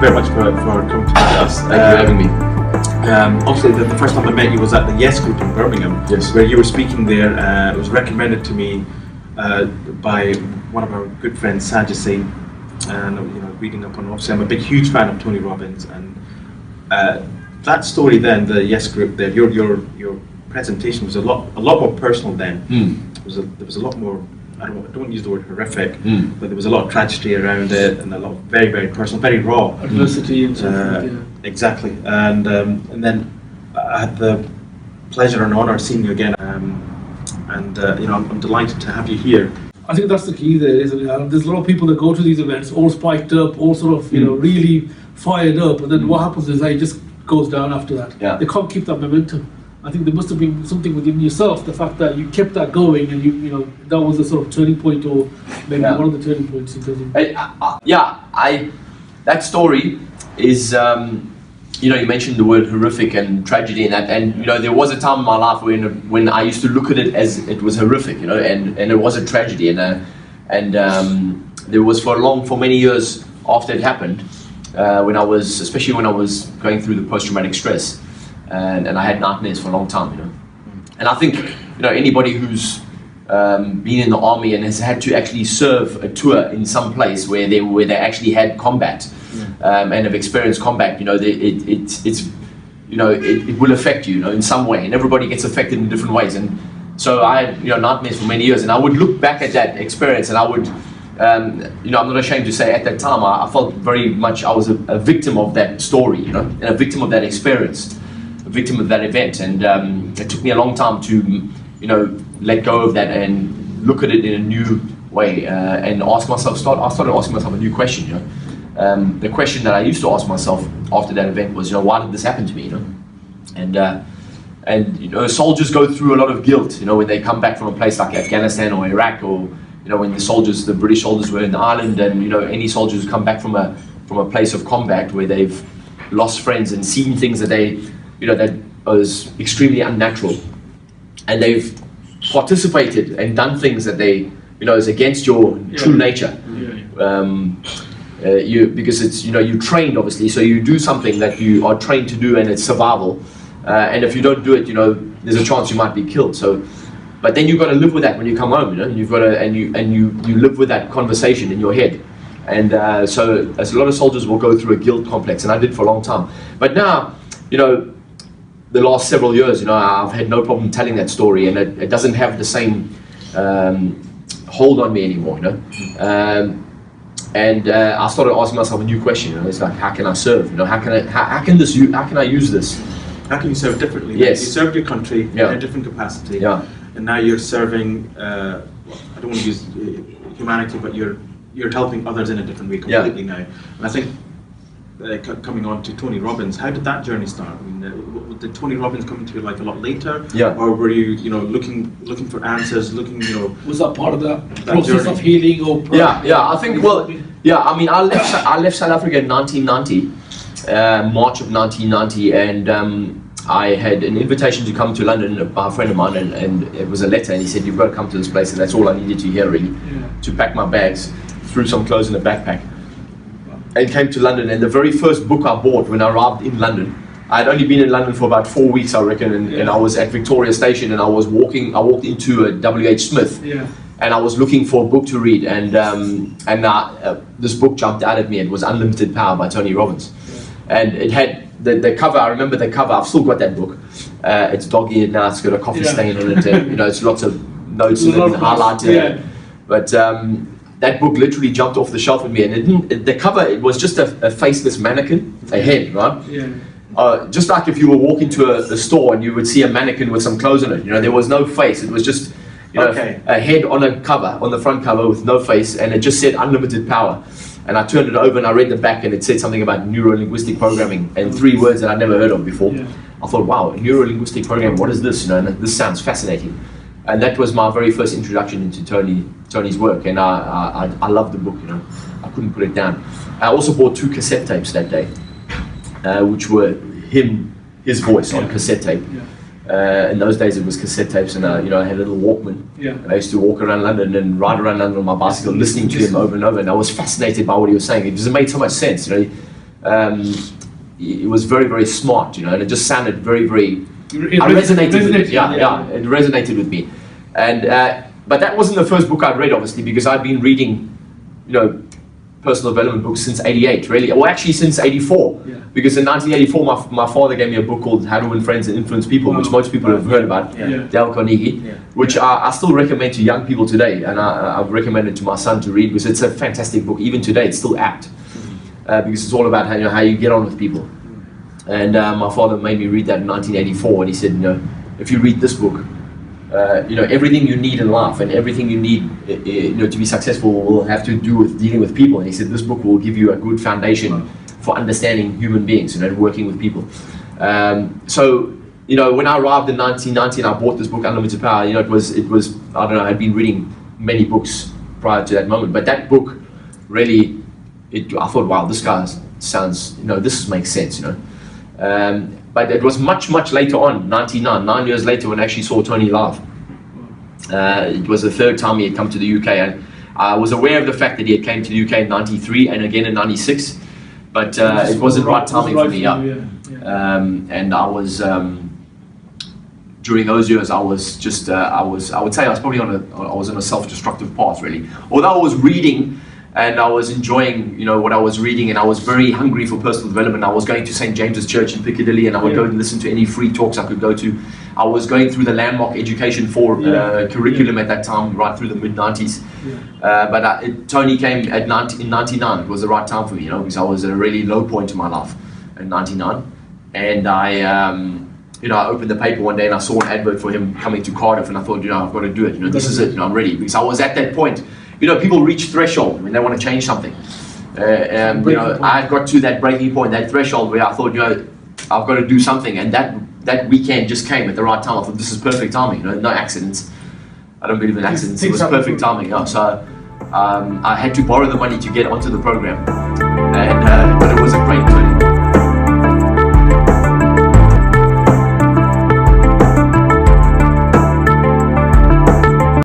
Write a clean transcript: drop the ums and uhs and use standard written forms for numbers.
very much for coming to meet us. Thank you for having me. Obviously, the first time I met you was at the Yes Group in Birmingham, Yes. where you were speaking there. It was recommended to me by one of our good friends, Sajid Singh, and reading up on. Obviously, I'm a huge fan of Tony Robbins, and that story then, the Yes Group there, your presentation was a lot more personal then. There was a lot more. I don't want to use the word horrific, but there was a lot of tragedy around it, and a lot of very, very personal, very raw adversity and so forth. Yeah. Exactly, and then I had the pleasure and honour of seeing you again, and I'm delighted to have you here. I think that's the key there, isn't it, Alan? There's a lot of people that go to these events all spiked up, all sort of really fired up, and then what happens is it just goes down after that. Yeah. They can't keep that momentum. I think there must have been something within yourself, the fact that you kept that going, and that was a sort of turning point, or maybe one of the turning points in terms of. That story is, you mentioned the word horrific and tragedy and that, and there was a time in my life when I used to look at it as it was horrific, and it was a tragedy, and there was for many years after it happened, especially when I was going through the post-traumatic stress. And I had nightmares for a long time, And I think, anybody who's been in the army and has had to actually serve a tour in some place where they actually had combat, and have experienced combat, it will affect you, in some way, and everybody gets affected in different ways. And so I had, nightmares for many years, and I would look back at that experience, and I would, I'm not ashamed to say at that time, I felt very much I was a victim of that story, and a victim of that experience. A victim of that event, and it took me a long time to let go of that and look at it in a new way, and I started asking myself a new question. The question that I used to ask myself after that event was, why did this happen to me? And soldiers go through a lot of guilt, when they come back from a place like Afghanistan or Iraq, or when the British soldiers were in Ireland, and any soldiers who come back from a place of combat where they've lost friends and seen things that that was extremely unnatural, and they've participated and done things that they, is against your true nature. Because it's, you trained obviously, so you do something that you are trained to do, and it's survival. And if you don't do it, there's a chance you might be killed. So, but then you've got to live with that when you come home. You've got to, and you live with that conversation in your head. And so, as a lot of soldiers will go through a guilt complex, and I did for a long time. But now, the last several years, I've had no problem telling that story, and it doesn't have the same hold on me anymore, And I started asking myself a new question. It's like, how can I serve? How can I use this? How can you serve differently? Yes. You served your country in a different capacity, and now you're serving. I don't want to use humanity, but you're helping others in a different way completely now. And I think. Coming on to Tony Robbins, how did that journey start? I mean, did Tony Robbins come into your life a lot later? Or were you, looking for answers, Was that part of the process of healing or? I think. Well, I mean, I left South Africa in 1990, March of 1990, and I had an invitation to come to London by a friend of mine, and it was a letter, and he said, "You've got to come to this place," and that's all I needed to hear, really, to pack my bags, threw some clothes in a backpack, and came to London. And the very first book I bought when I arrived in London, I had only been in London for about 4 weeks, I reckon, and I was at Victoria Station, and I walked into a W.H. Smith, and I was looking for a book to read, and this book jumped out at me. It was Unlimited Power by Tony Robbins, and it had the cover. I remember the cover. I've still got that book. It's dog-eared now. It's got a coffee stain on it, and it's lots of notes and highlighted. But that book literally jumped off the shelf at me, and the cover, it was just a faceless mannequin, a head, right? Just like if you were walking to a store and you would see a mannequin with some clothes on it, there was no face. It was just a head on a cover, on the front cover with no face, and it just said Unlimited Power. And I turned it over and I read the back, and it said something about neuro-linguistic programming and 3 words that I'd never heard of before. I thought, wow, neuro-linguistic programming, what is this? And this sounds fascinating. And that was my very first introduction into Tony's work, and I loved the book. I couldn't put it down. I also bought 2 cassette tapes that day, which were his voice on cassette tape. In those days it was cassette tapes, and I had a little Walkman. And I used to walk around London and ride around London on my bicycle, listening to him over and over, and I was fascinated by what he was saying. It just made so much sense. it was very, very smart, and it just sounded very, very. It I resonated with it. yeah. It resonated with me, and but that wasn't the first book I'd read, obviously, because I'd been reading, personal development books since '88, really, or actually since '84. Yeah. Because in 1984, my father gave me a book called How to Win Friends and Influence People, which most people have heard about, Dale Carnegie, which I still recommend to young people today, and I've recommended to my son to read because it's a fantastic book. Even today, it's still apt because it's all about how you get on with people. And my father made me read that in 1984, and he said, if you read this book, everything you need in life and everything you need, to be successful will have to do with dealing with people. And he said this book will give you a good foundation for understanding human beings, and working with people. So, when I arrived in 1990 and I bought this book, Unlimited Power, it was I don't know, I'd been reading many books prior to that moment, but that book really, I thought, wow, this guy sounds, this makes sense, But it was much, much later on, 9 years later, when I actually saw Tony live. It was the third time he had come to the UK, and I was aware of the fact that he had came to the UK in 93 and again in 96, but it wasn't right timing for me. And I was, during those years, I was just, I would say I was probably on a self-destructive path, really. Although I was reading, and I was enjoying, what I was reading, and I was very hungry for personal development. I was going to St. James's Church in Piccadilly, and I would go and listen to any free talks I could go to. I was going through the Landmark Education 4 curriculum at that time, right through the mid-90s. But Tony came in 99. It was the right time for me, because I was at a really low point in my life in 99. And I opened the paper one day and I saw an advert for him coming to Cardiff, and I thought, I've got to do it. This is it. I'm ready, because I was at that point. People reach threshold when they want to change something. I got to that breaking point, that threshold where I thought, I've got to do something. And that weekend just came at the right time. I thought, this is perfect timing. No accidents. I don't believe in accidents. It was perfect timing. So I had to borrow the money to get onto the program, but it was a great